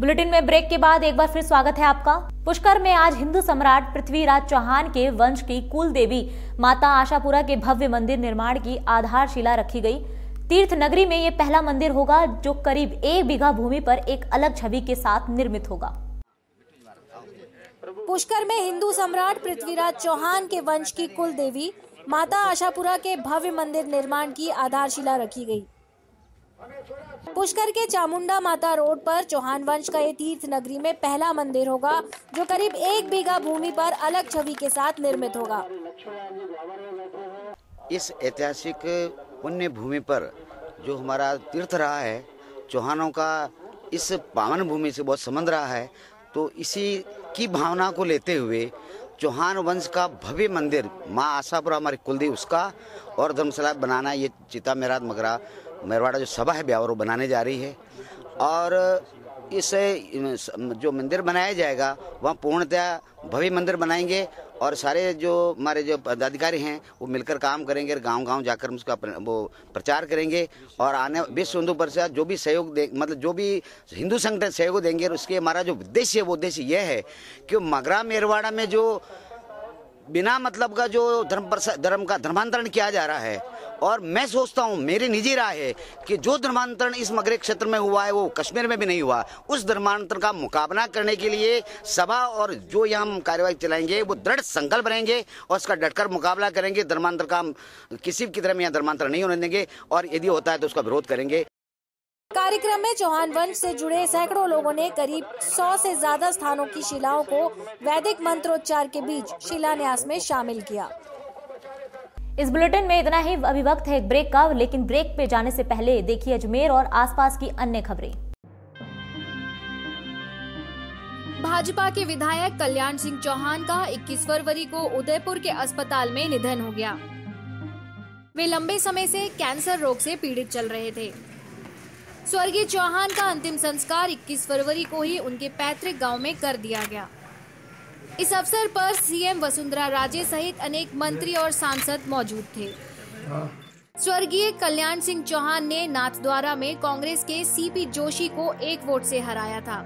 Bulletin में break के बाद एक बार फिर स्वागत है आपका। पुष्कर में आज हिंदू सम्राट पृथ्वीराज चौहान के वंश की कुल देवी माता आशापुरा के भव्य मंदिर निर्माण की आधारशिला रखी गई। तीर्थ नगरी में ये पहला मंदिर होगा जो करीब 1 बीघा भूमि पर एक अलग छवि के साथ निर्मित होगा। पुष्कर में हिंदू सम्राट पृथ्वीराज चौहान के वंश की कुल देवी माता आशापुरा के भव्य मंदिर निर्माण की आधारशिला रखी गई। पुष्कर के चामुंडा माता रोड पर चौहान वंश का ये तीर्थ नगरी में पहला मंदिर होगा जो करीब 1 बीघा भूमि पर अलग छवि के साथ निर्मित होगा। इस ऐतिहासिक पुण्य भूमि पर जो हमारा तीर्थ रहा है, चौहानों का इस पावन भूमि से बहुत संबंध रहा है, तो इसी की भावना को लेते हुए चौहान वंश का भव्य मंदिर माँ आशापुरा हमारी कुलदेवी उसका और धर्मशाला बनाना ये चिता मेराद मगरा मेरवाड़ा जो सभा है ब्यावर बनाने जा रही है। और इस जो मंदिर बनाया जाएगा वहाँ पूर्णतया भव्य मंदिर बनाएंगे और सारे जो हमारे जो पदाधिकारी हैं वो मिलकर काम करेंगे, गांव-गांव जाकर उसका वो प्रचार करेंगे और आने विश्व हिंदू परिषद जो भी सहयोग दे, मतलब जो भी हिंदू संगठन सहयोग देंगे, और उसके हमारा जो उद्देश्य है वो उद्देश्य यह है कि मगरा मेरवाड़ा में जो बिना मतलब का जो धर्म का धर्मांतरण किया जा रहा है, और मैं सोचता हूँ मेरी निजी राय है कि जो धर्मांतरण इस मगरे क्षेत्र में हुआ है वो कश्मीर में भी नहीं हुआ। उस धर्मांतरण का मुकाबला करने के लिए सभा और जो यहाँ हम कार्यवाही चलाएंगे वो दृढ़ संकल्प रहेंगे और उसका डटकर मुकाबला करेंगे। धर्मांतरण का किसी की तरह यहाँ धर्मांतरण नहीं होने देंगे और यदि होता है तो उसका विरोध करेंगे। कार्यक्रम में चौहान वंश से जुड़े सैकड़ों लोगों ने करीब 100 से ज्यादा स्थानों की शिलाओं को वैदिक मंत्रोच्चार के बीच शिलान्यास में शामिल किया। इस बुलेटिन में इतना ही। अभी वक्त है एक ब्रेक का, लेकिन ब्रेक पे जाने से पहले देखिए अजमेर और आसपास की अन्य खबरें। भाजपा के विधायक कल्याण सिंह चौहान का 21 फरवरी को उदयपुर के अस्पताल में निधन हो गया। वे लंबे समय से कैंसर रोग से पीड़ित चल रहे थे। स्वर्गीय चौहान का अंतिम संस्कार 21 फरवरी को ही उनके पैतृक गांव में कर दिया गया। इस अवसर पर सीएम वसुंधरा राजे सहित अनेक मंत्री और सांसद मौजूद थे। स्वर्गीय कल्याण सिंह चौहान ने नाथद्वारा में कांग्रेस के सीपी जोशी को 1 वोट से हराया था।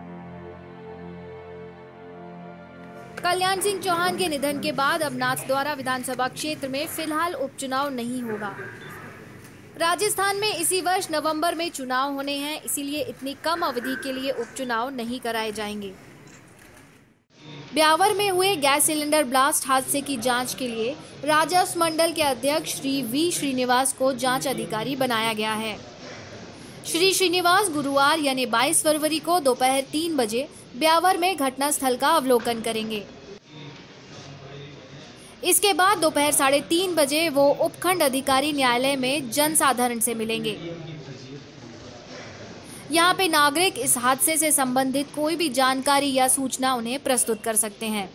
कल्याण सिंह चौहान के निधन के बाद अब नाथद्वारा विधानसभा क्षेत्र में फिलहाल उपचुनाव नहीं होगा। राजस्थान में इसी वर्ष नवंबर में चुनाव होने हैं, इसीलिए इतनी कम अवधि के लिए उपचुनाव नहीं कराए जाएंगे। ब्यावर में हुए गैस सिलेंडर ब्लास्ट हादसे की जांच के लिए राजस्व मंडल के अध्यक्ष श्री वी श्रीनिवास को जांच अधिकारी बनाया गया है। श्री श्रीनिवास गुरुवार यानी 22 फरवरी को दोपहर 3 बजे ब्यावर में घटनास्थल का अवलोकन करेंगे। इसके बाद दोपहर 3:30 बजे वो उपखंड अधिकारी न्यायालय में जनसाधारण से मिलेंगे। यहाँ पे नागरिक इस हादसे से संबंधित कोई भी जानकारी या सूचना उन्हें प्रस्तुत कर सकते हैं।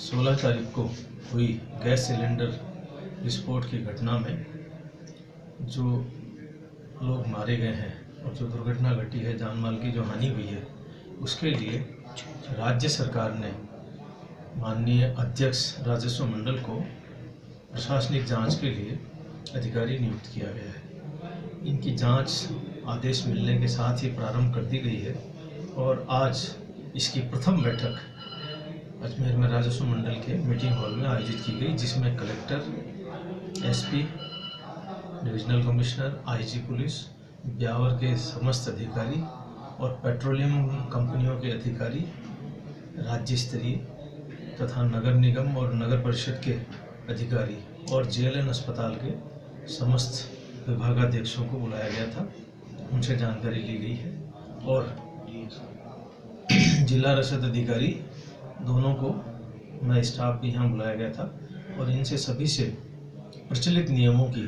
16 तारीख को हुई गैस सिलेंडर विस्फोट की घटना में जो लोग मारे गए हैं और जो दुर्घटना घटी है, जान माल की जो हानि हुई है, उसके लिए राज्य सरकार ने माननीय अध्यक्ष राजस्व मंडल को प्रशासनिक जांच के लिए अधिकारी नियुक्त किया गया है। इनकी जांच आदेश मिलने के साथ ही प्रारंभ कर दी गई है और आज इसकी प्रथम बैठक अजमेर में राजस्व मंडल के मीटिंग हॉल में आयोजित की गई, जिसमें collector, SP, divisional commissioner, IG police, Beawar के समस्त अधिकारी और पेट्रोलियम कंपनियों के अधिकारी, राज्य स्तरीय तथा नगर निगम और नगर परिषद के अधिकारी और जेएलएन अस्पताल के समस्त विभागाध्यक्षों को बुलाया गया था। उनसे जानकारी ली गई है और जिला रसद अधिकारी दोनों को मैं स्टाफ भी यहाँ बुलाया गया था और इनसे सभी से प्रचलित नियमों की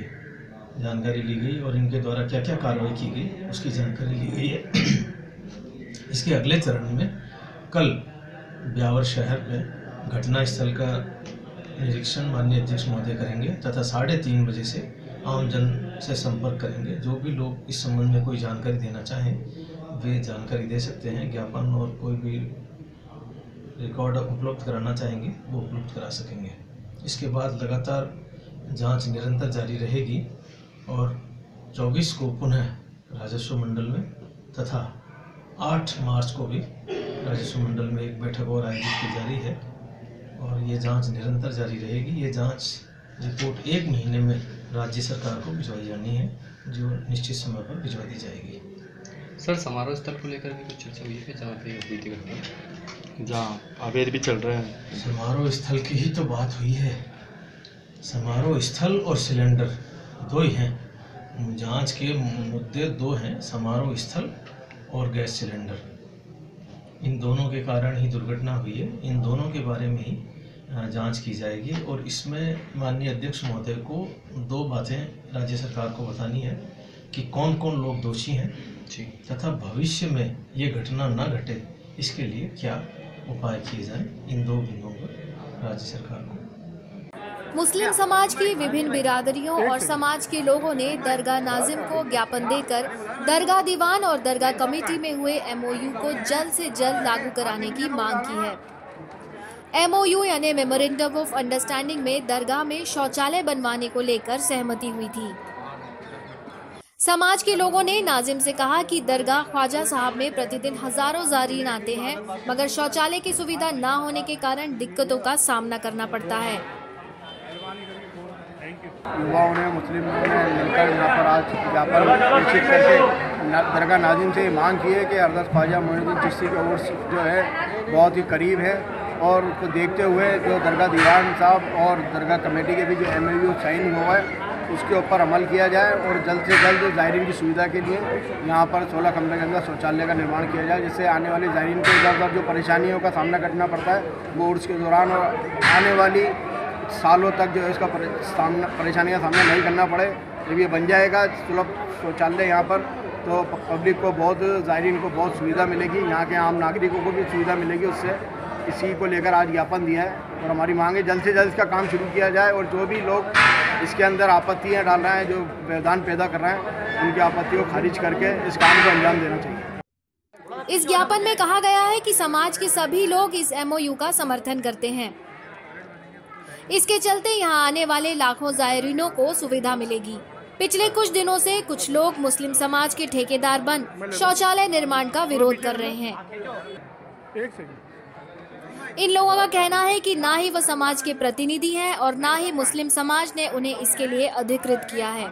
जानकारी ली गई और इनके द्वारा क्या क्या कार्रवाई की गई उसकी जानकारी ली गई है। इसके अगले चरण में कल ब्यावर शहर में घटनास्थल का निरीक्षण माननीय अध्यक्ष महोदय करेंगे तथा 3:30 बजे से आम जन से संपर्क करेंगे। जो भी लोग इस संबंध में कोई जानकारी देना चाहें वे जानकारी दे सकते हैं। ज्ञापन और कोई भी रिकॉर्ड उपलब्ध कराना चाहेंगे वो उपलब्ध करा सकेंगे। इसके बाद लगातार जांच निरंतर जारी रहेगी और 24 को पुनः राजस्व मंडल में तथा 8 मार्च को भी राजस्व मंडल में एक बैठक और आयोजित की जा रही है और ये जांच निरंतर जारी रहेगी। ये जांच रिपोर्ट 1 महीने में राज्य सरकार को भिजवाई जानी है, जो निश्चित समय पर भिजवा दी जाएगी। सर, समारोह स्थल को लेकर भी कुछ चर्चा हुई है जहाँ पे बीती घटना, जहाँ अवैध भी चल रहे हैं? समारोह स्थल की ही तो बात हुई है। समारोह स्थल और सिलेंडर 2 ही हैं। जांच के मुद्दे 2 हैं, समारोह स्थल और गैस सिलेंडर। इन दोनों के कारण ही दुर्घटना हुई है। इन दोनों के बारे में ही जांच की जाएगी और इसमें माननीय अध्यक्ष महोदय को 2 बातें राज्य सरकार को बतानी है कि कौन कौन लोग दोषी हैं तथा भविष्य में ये घटना न घटे इसके लिए क्या उपाय किए जाएं। इन 2 बिंदुओं पर राज्य सरकार को। मुस्लिम समाज की विभिन्न बिरादरियों और समाज के लोगों ने दरगाह नाजिम को ज्ञापन देकर दरगाह दीवान और दरगाह कमेटी में हुए MOU को जल्द से जल्द लागू कराने की मांग की है। MOU यानी मेमोरेंडम ऑफ अंडरस्टैंडिंग में दरगाह में शौचालय बनवाने को लेकर सहमति हुई थी। समाज के लोगों ने नाजिम से कहा कि दरगाह ख्वाजा साहब में प्रतिदिन हजारों ज़ायरीन आते हैं, मगर शौचालय की सुविधा न होने के कारण दिक्कतों का सामना करना पड़ता है। युवाओं ने, मुस्लिमों ने मिलकर यहाँ पर आज ज्ञापन प्रेषित करके दरगाह नाजिम से मांग की है कि हज़रत ख्वाजा मोइनुद्दीन चिश्ती का उर्स जो है बहुत ही करीब है और उसको देखते हुए जो दरगाह दीवान साहब और दरगाह कमेटी के भी जो MOU साइन हुआ है उसके ऊपर अमल किया जाए और जल्द से जल्द ज़ायरीन की सुविधा के लिए यहाँ पर 16 कमरे के अंदर शौचालय का निर्माण किया जाए, जिससे आने वाले ज़ायरीन को इधर जो परेशानियों का सामना करना पड़ता है वो उर्स के दौरान और आने वाली सालों तक जो है इसका परेशानी का सामना नहीं करना पड़े। जब ये बन जाएगा सुलभ शौचालय यहाँ पर तो पब्लिक को बहुत, ज़ायरीन को बहुत सुविधा मिलेगी, यहाँ के आम नागरिकों को भी सुविधा मिलेगी। उससे इसी को लेकर आज ज्ञापन दिया है और हमारी मांग है जल्द से जल्द इसका काम शुरू किया जाए और जो भी लोग इसके अंदर आपत्तियाँ डाल रहे हैं, जो व्यवधान पैदा कर रहे हैं, उनकी आपत्तियों को खारिज करके इस काम को अंजाम देना चाहिए। इस ज्ञापन में कहा गया है कि समाज के सभी लोग इस MOU का समर्थन करते हैं। इसके चलते यहाँ आने वाले लाखों ज़ायरीनों को सुविधा मिलेगी। पिछले कुछ दिनों से कुछ लोग मुस्लिम समाज के ठेकेदार बन शौचालय निर्माण का विरोध कर रहे हैं। इन लोगों का कहना है कि ना ही वह समाज के प्रतिनिधि हैं और ना ही मुस्लिम समाज ने उन्हें इसके लिए अधिकृत किया है।